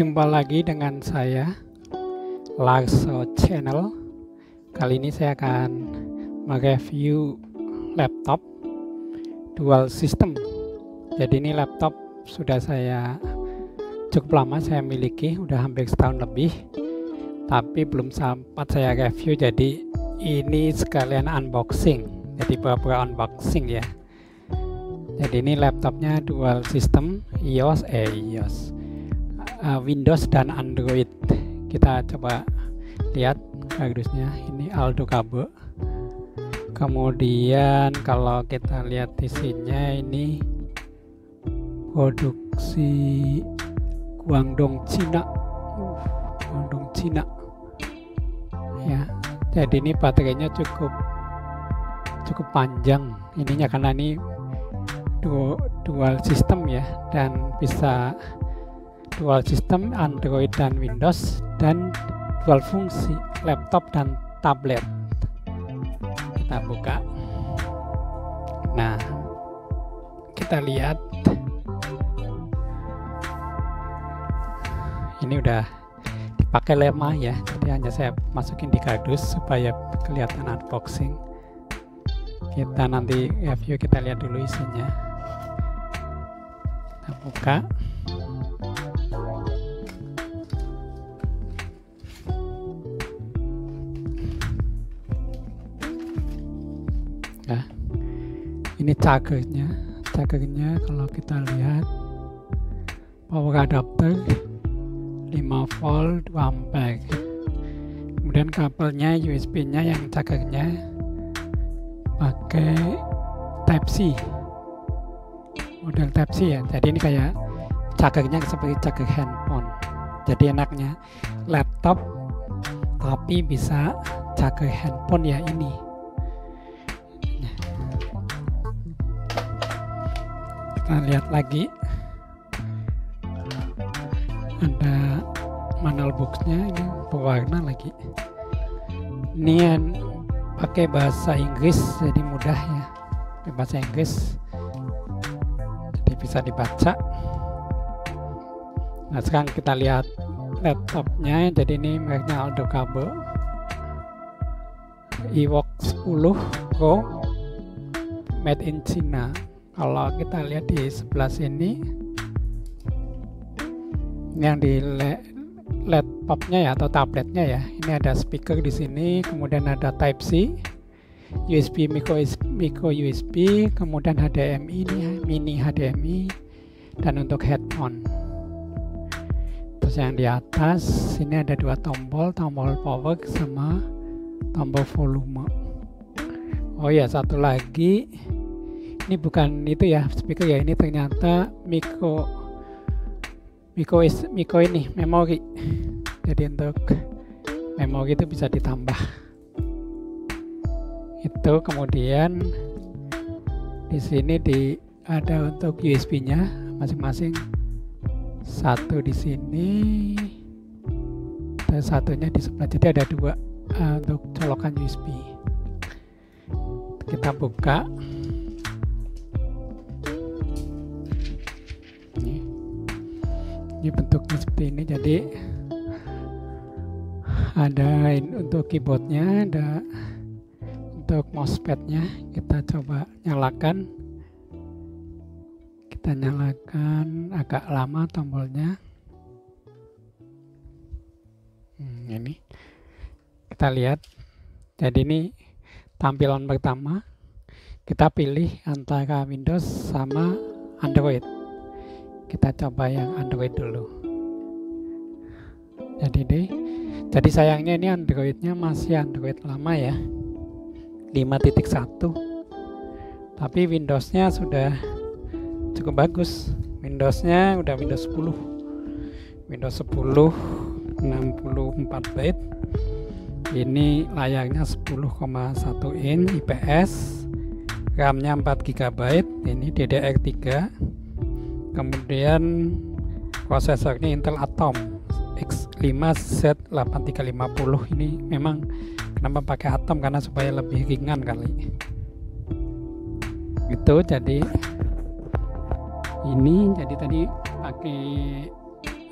Jumpa lagi dengan saya, Larso Channel. Kali ini saya akan mereview laptop dual system. Jadi ini laptop sudah cukup lama saya miliki, udah hampir setahun lebih, tapi belum sempat saya review. Jadi ini sekalian unboxing, jadi beberapa unboxing ya. Jadi ini laptopnya dual system, Windows dan Android. Kita coba lihat kardusnya. Ini Aldo Cabe. Kemudian kalau kita lihat isinya, ini produksi Guangdong Cina. Guangdong Cina. Ya. Jadi ini baterainya cukup panjang ininya karena ini dual system ya, dan bisa dual system Android dan Windows, dan dual fungsi laptop dan tablet. Kita buka. Nah, kita lihat ini udah dipakai lama ya, jadi hanya saya masukin di kardus supaya kelihatan unboxing. Kita nanti review, kita lihat dulu isinya. Kita buka. Nah, ini cagernya kalau kita lihat, power adapter 5 volt 2 ampere. Kemudian kabelnya USB-nya yang cagernya pakai Type-C, model Type-C ya. Jadi ini kayak cagernya seperti cager handphone. Jadi enaknya laptop tapi bisa cager handphone ya ini. Kita lihat lagi, ada manual boxnya, ini berwarna lagi. Ini yang pakai bahasa Inggris, jadi mudah ya, pakai bahasa Inggris, jadi bisa dibaca. Nah, sekarang kita lihat laptopnya. Jadi ini mereknya Aldo Cabe, Evoque 10 Pro, made in China. Kalau kita lihat di sebelah sini, ini yang di laptopnya ya, atau tabletnya ya, ini ada speaker di sini, kemudian ada Type-C, USB, micro USB, kemudian HDMI ini, mini HDMI, dan untuk headphone. Terus yang di atas sini ada dua tombol power sama tombol volume. Oh ya, satu lagi, ini bukan itu ya speaker ya, ini ternyata micro ini memori. Jadi untuk memori itu bisa ditambah itu. Kemudian di sini ada untuk USB-nya masing-masing, satu di sini dan satunya di sebelah. Jadi ada dua untuk colokan USB. Kita buka. Ini bentuknya seperti ini. Jadi ada untuk keyboardnya, ada untuk mousepadnya. Kita coba nyalakan. Kita nyalakan, agak lama tombolnya. Ini kita lihat. Jadi ini tampilan pertama. Kita pilih antara Windows sama Android. Kita coba yang Android dulu. Jadi sayangnya ini Androidnya masih Android lama ya, 5.1. Tapi Windowsnya sudah cukup bagus. Windowsnya udah Windows 10. Windows 10 64 bit. Ini layarnya 10,1 inch IPS. RAM-nya 4 GB. Ini DDR3. Kemudian prosesornya Intel Atom X5 Z8350. Ini memang kenapa pakai Atom, karena supaya lebih ringan kali. Itu jadi ini, jadi tadi pakai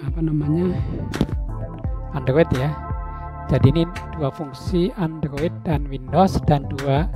apa namanya, Android ya. Jadi ini dua fungsi Android dan Windows, dan dua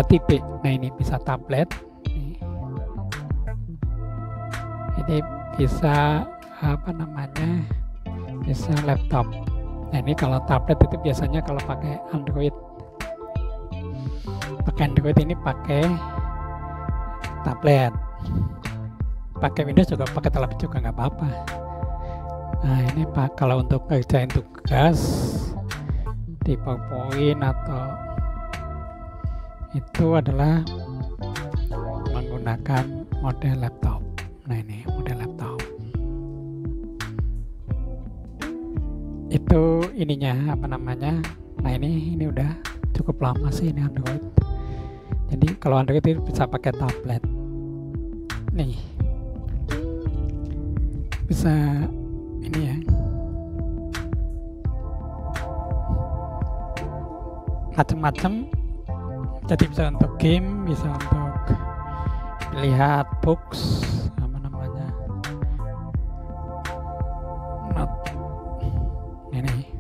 tipe. Nah ini bisa tablet, ini bisa apa namanya, bisa laptop. Nah ini kalau tablet itu biasanya kalau pakai Android ini pakai tablet, pakai Windows juga pakai tablet juga nggak apa-apa. Nah ini Pak, kalau untuk kerjain tugas di PowerPoint atau itu adalah menggunakan model laptop. Nah ini model laptop. Itu ininya apa namanya. Nah ini udah cukup lama sih ini Android. Jadi kalau Android itu bisa pakai tablet. Nih. Bisa ini ya. Macam-macam. Jadi bisa untuk game, bisa untuk lihat books, apa namanya, not ini.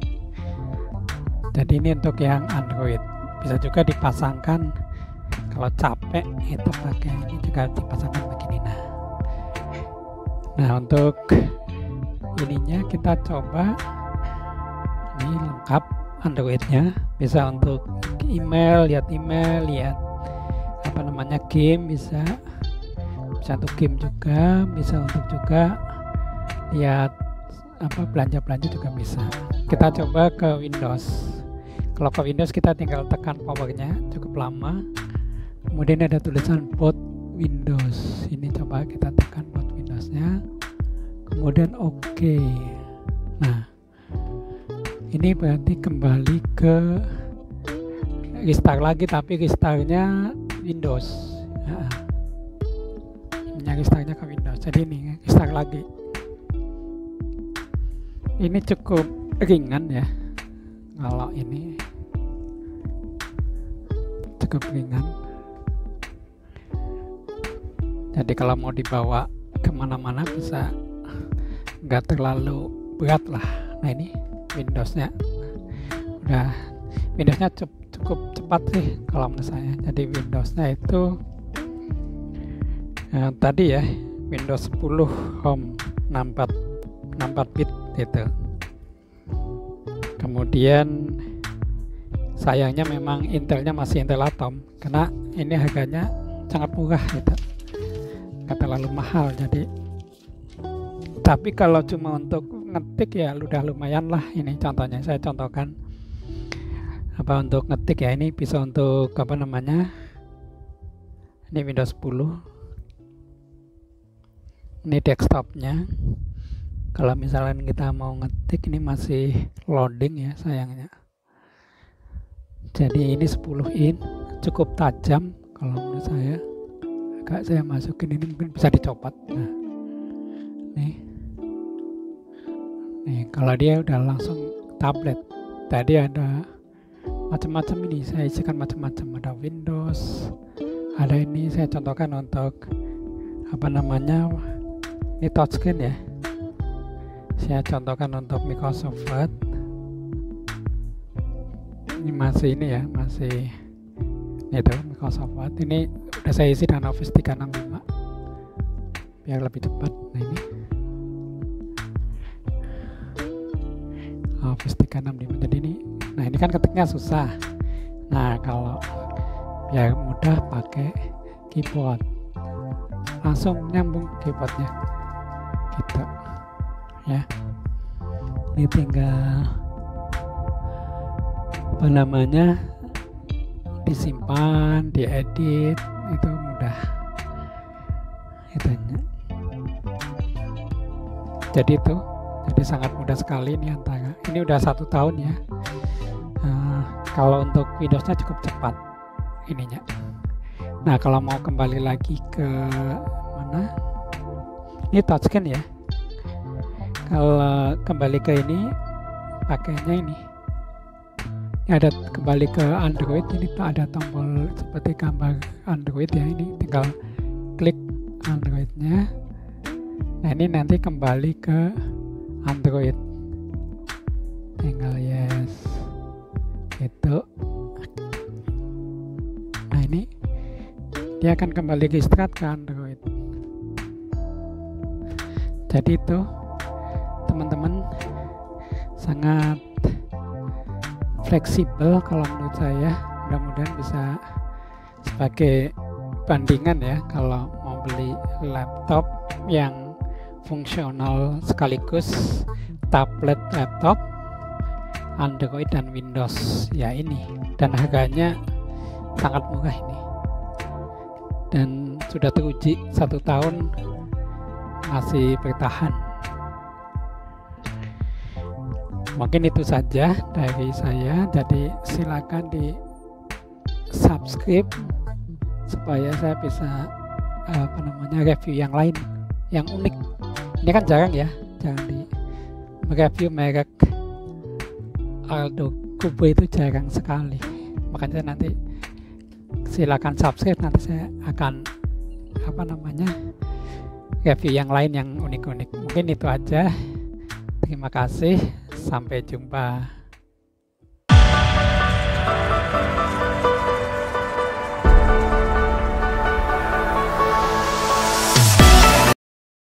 Jadi ini untuk yang Android. Bisa juga dipasangkan kalau capek itu pakai ini, juga dipasangkan begini. Nah untuk ininya kita coba, ini lengkap Androidnya, bisa untuk email, lihat apa namanya, game, bisa untuk game juga, bisa untuk juga lihat apa belanja juga bisa. Kita coba ke Windows. Kalau ke Windows kita tinggal tekan powernya, cukup lama, kemudian ada tulisan boot Windows. Ini coba kita tekan boot Windowsnya, kemudian OK. Nah ini berarti kembali ke restart lagi, tapi restartnya Windows ya. Ini restartnya ke Windows, jadi ini restart lagi. Ini cukup ringan ya, kalau ini cukup ringan. Jadi kalau mau dibawa kemana-mana bisa, nggak terlalu berat lah. Nah ini Windowsnya cukup cepat sih kalau menurut saya. Jadi Windowsnya itu tadi ya, Windows 10 Home 64 bit gitu. Kemudian sayangnya memang Intelnya masih Intel Atom, karena ini harganya sangat murah gitu, nggak terlalu mahal. Jadi tapi kalau cuma untuk ngetik ya udah lumayan lah. Ini contohnya, saya contohkan apa untuk ngetik ya. Ini bisa untuk apa namanya, ini Windows 10, ini desktopnya. Kalau misalnya kita mau ngetik, ini masih loading ya sayangnya. Jadi ini 10 in, cukup tajam kalau menurut saya. Agak saya masukin, ini mungkin bisa dicopot. Nah nih kalau dia udah langsung tablet. Tadi ada macam-macam, ini saya isikan macam-macam, ada Windows, ada ini saya contohkan untuk apa namanya, ini touchscreen ya, saya contohkan untuk Microsoft Word. Ini masih ini ya, masih itu Microsoft Word. Ini udah saya isi dengan Office 365 biar lebih cepat. Nah ini Office 365. Jadi ini kan ketiknya susah. Nah kalau biar mudah pakai keyboard, langsung nyambung keyboardnya gitu ya. Ini tinggal apa namanya, disimpan, diedit, itu mudah itunya. Jadi sangat mudah sekali ini. Antara ini udah 1 tahun ya. Kalau untuk Windowsnya cukup cepat ininya. Nah kalau mau kembali lagi ke mana, ini touchscreen ya. Kalau kembali ke ini pakainya ini ada kembali ke Android. Ini ada tombol seperti gambar Android ya. Ini tinggal klik Androidnya, Nah ini nanti kembali ke Android, tinggal yes gitu. Nah ini dia akan kembali register ke Android. Jadi itu teman-teman sangat fleksibel kalau menurut saya. Mudah-mudahan bisa sebagai bandingan ya kalau mau beli laptop yang fungsional sekaligus tablet, laptop, Android dan Windows ya ini, dan harganya sangat murah ini, dan sudah teruji 1 tahun masih bertahan. Mungkin itu saja dari saya, jadi silakan di subscribe supaya saya bisa review yang lain yang unik. Ini kan jarang ya, jarang di review merek Aldo Kubo, itu jarang sekali. Makanya nanti silakan subscribe, nanti saya akan review yang lain yang unik-unik. Mungkin itu aja. Terima kasih, sampai jumpa.